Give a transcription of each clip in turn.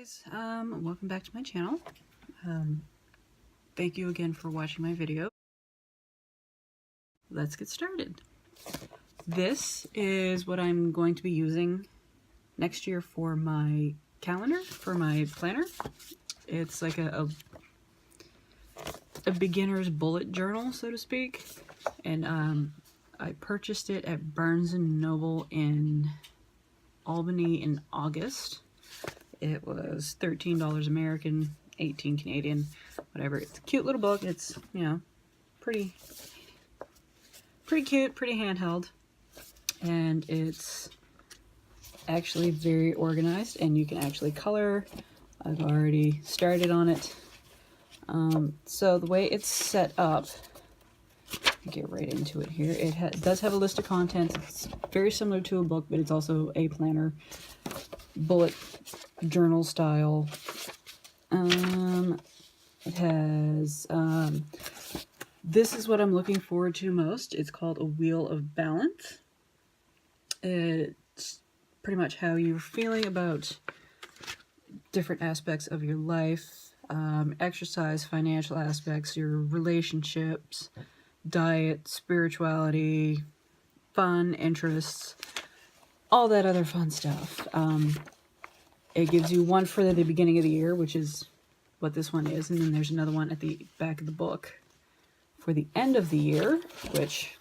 guys, welcome back to my channel. Thank you again for watching my video. Let's get started. This is what I'm going to be using next year for my calendar, for my planner. It's like a beginner's bullet journal, so to speak. And I purchased it at Barnes & Noble in Albany in August. It was $13 American, 18 Canadian, whatever. It's a cute little book. It's, you know, pretty cute, pretty handheld. And it's actually very organized, and you can actually color. I've already started on it. So the way it's set up, get right into it here. It does have a list of contents. It's very similar to a book, but it's also a planner, bullet journal style. It has, this is what I'm looking forward to most. It's called a Wheel of Balance. It's pretty much how you're feeling about different aspects of your life, exercise, financial aspects, your relationships, diet, spirituality, fun, interests, all that other fun stuff. It gives you one for the beginning of the year, which is what this one is, and then there's another one at the back of the book for the end of the year, which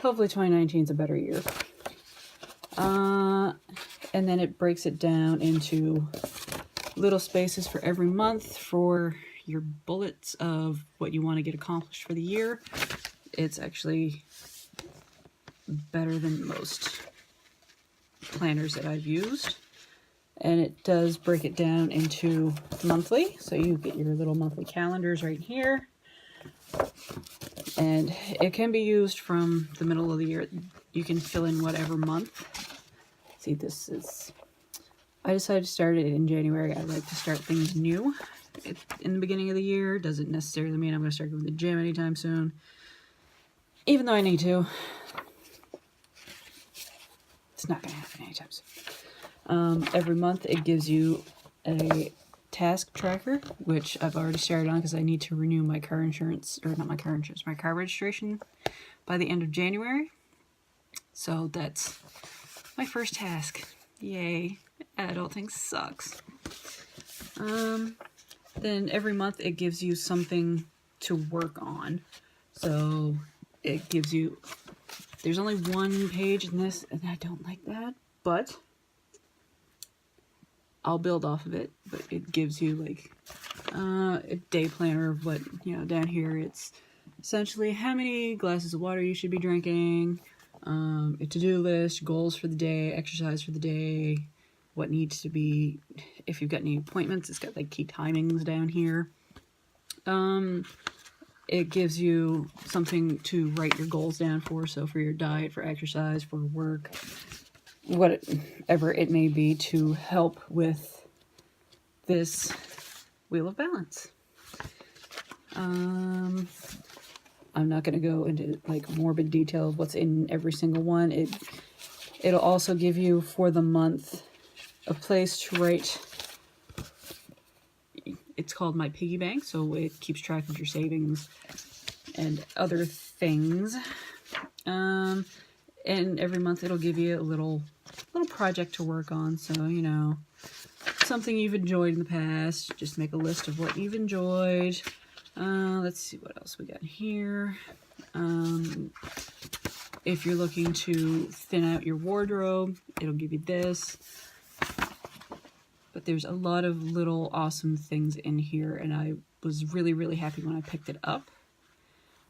hopefully 2019 is a better year. And then it breaks it down into little spaces for every month for your bullets of what you want to get accomplished for the year. It's actually better than most planners that I've used. And it does break it down into monthly. So you get your little monthly calendars right here. And it can be used from the middle of the year. You can fill in whatever month. See, this is... I decided to start it in January. I like to start things new in the beginning of the year. Doesn't necessarily mean I'm going to start going to the gym anytime soon. Even though I need to. It's not going to happen anytime soon. Every month it gives you a task tracker, which I've already started on because I need to renew my car insurance, or not my car insurance, my car registration by the end of January. So that's my first task. Yay. Adulting sucks. Then every month it gives you something to work on. So it gives you, there's only one page in this, and I don't like that, but I'll build off of it. But it gives you like a day planner of what, you know, down here it's essentially how many glasses of water you should be drinking, a to-do list, goals for the day, exercise for the day, what needs to be, if you've got any appointments, it's got like key timings down here. It gives you something to write your goals down for, so for your diet, for exercise, for work, whatever it may be, to help with this Wheel of Balance. I'm not going to go into like morbid detail of what's in every single one. It'll also give you for the month a place to write. It's called My Piggy Bank, so it keeps track of your savings and other things. And every month it'll give you a little project to work on. So, you know, something you've enjoyed in the past. Just make a list of what you've enjoyed. Let's see what else we got here. If you're looking to thin out your wardrobe, it'll give you this. But there's a lot of little awesome things in here, and I was really, really happy when I picked it up.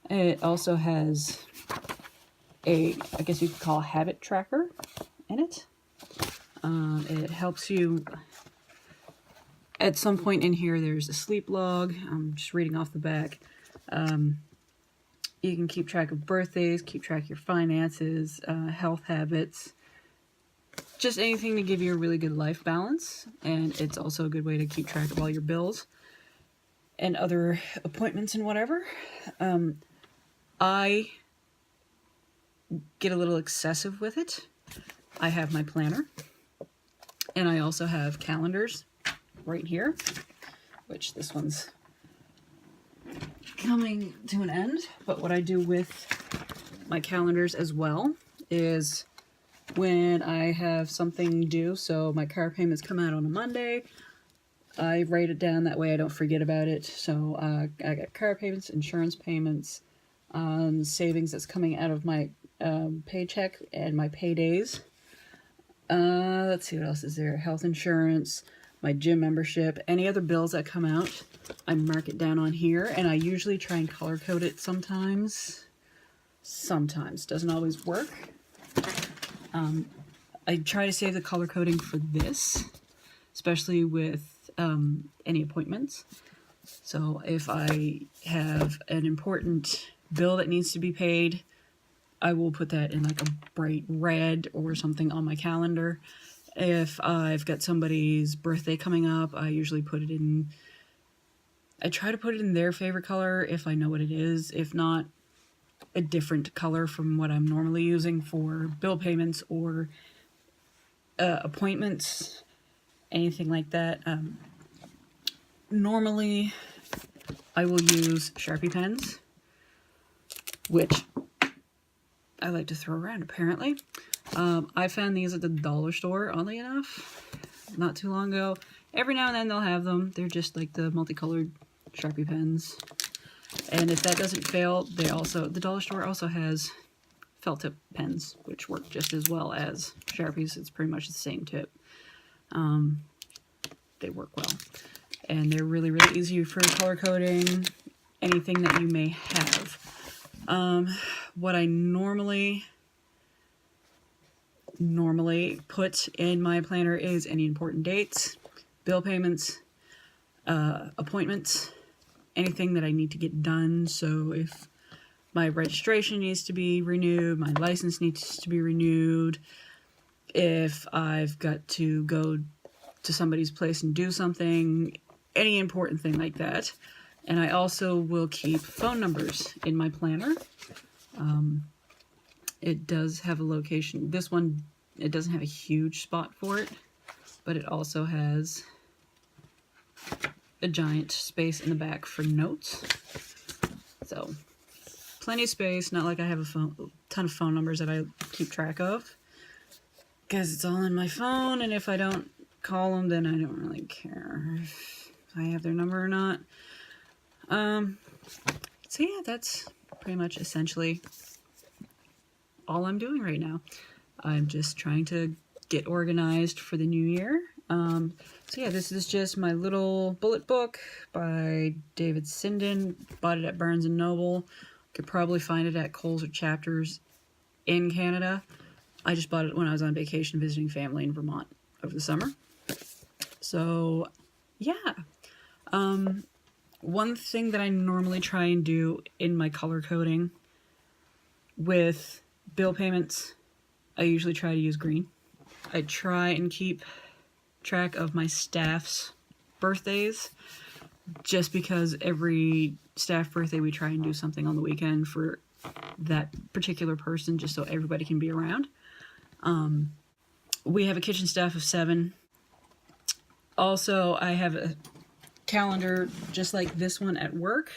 It also has I guess you could call a habit tracker in it. It helps you, at some point in here, there's a sleep log. I'm just reading off the back. You can keep track of birthdays, keep track of your finances, health habits, just anything to give you a really good life balance. And it's also a good way to keep track of all your bills and other appointments and whatever. I get a little excessive with it. I have my planner, and I also have calendars right here, which this one's coming to an end. But what I do with my calendars as well is when I have something due, so my car payments come out on a Monday, I write it down, that way I don't forget about it. So I got car payments, insurance payments, savings that's coming out of my paycheck and my paydays. Let's see, what else is there? Health insurance, my gym membership, any other bills that come out, I mark it down on here, and I usually try and color code it sometimes. Sometimes. Doesn't always work. I try to save the color coding for this, especially with any appointments. So if I have an important bill that needs to be paid, I will put that in like a bright red or something on my calendar. If I've got somebody's birthday coming up, I usually put it in, I try to put it in their favorite color if I know what it is. If not, a different color from what I'm normally using for bill payments or appointments, anything like that. Normally, I will use Sharpie pens, which I like to throw around, apparently. I found these at the dollar store, oddly enough, not too long ago. Every now and then they'll have them. They're just like the multicolored Sharpie pens. And if that doesn't fail, the dollar store also has felt tip pens, which work just as well as Sharpies. It's pretty much the same tip. They work well. And they're really, really easy for color coding anything that you may have. What I normally put in my planner is any important dates, bill payments, appointments, anything that I need to get done. So if my registration needs to be renewed, my license needs to be renewed, if I've got to go to somebody's place and do something, any important thing like that. And I also will keep phone numbers in my planner. It does have a location. This one, it doesn't have a huge spot for it, but it also has a giant space in the back for notes. So plenty of space, not like I have a ton of phone numbers that I keep track of, because it's all in my phone, and if I don't call them, then I don't really care if I have their number or not. So yeah, that's pretty much essentially all I'm doing right now. I'm just trying to get organized for the new year. So yeah, this is just my little bullet book by David Sinden. Bought it at Barnes & Noble. Could probably find it at Kohl's or Chapters in Canada. I just bought it when I was on vacation visiting family in Vermont over the summer. So yeah. One thing that I normally try and do in my color coding with bill payments, I usually try to use green. I try and keep track of my staff's birthdays, just because every staff birthday we try and do something on the weekend for that particular person, just so everybody can be around. We have a kitchen staff of 7. Also, I have a calendar just like this one at work.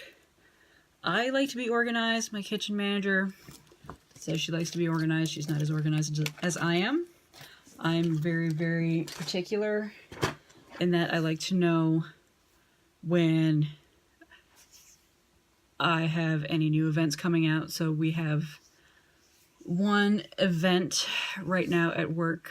I like to be organized. My kitchen manager says she likes to be organized. She's not as organized as I am. I'm very, very particular in that I like to know when I have any new events coming out. So we have one event right now at work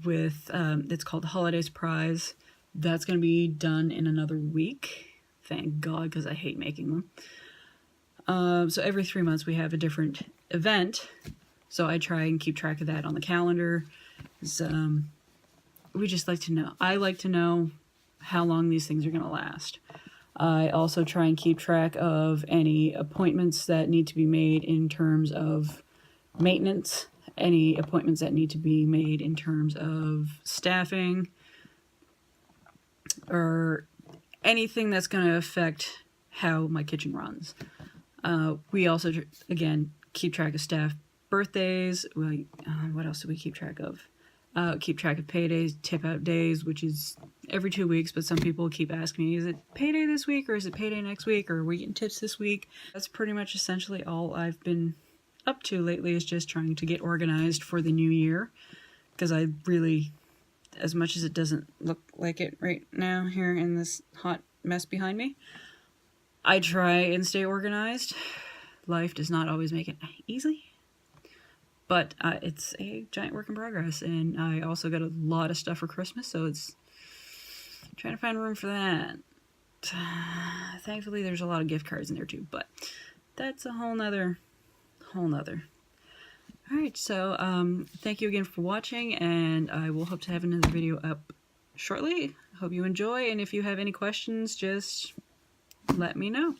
with, it's called the Holiday Surprise. That's going to be done in another week. Thank God, because I hate making them. So every 3 months we have a different event. So I try and keep track of that on the calendar. We just like to know. I like to know how long these things are going to last. I also try and keep track of any appointments that need to be made in terms of maintenance, any appointments that need to be made in terms of staffing, or anything that's going to affect how my kitchen runs. We also, again, keep track of staff birthdays. What else do we keep track of? Keep track of paydays, tip out days, which is every 2 weeks, but some people keep asking me, is it payday this week or is it payday next week, or are we getting tips this week? That's pretty much essentially all I've been up to lately, is just trying to get organized for the new year, because I really, as much as it doesn't look like it right now here in this hot mess behind me, I try and stay organized. Life does not always make it easy, but it's a giant work in progress, and I also got a lot of stuff for Christmas, so it's trying to find room for that. Thankfully, there's a lot of gift cards in there too, but that's a whole nother. Alright, so thank you again for watching, and I will hope to have another video up shortly. Hope you enjoy, and if you have any questions, just let me know.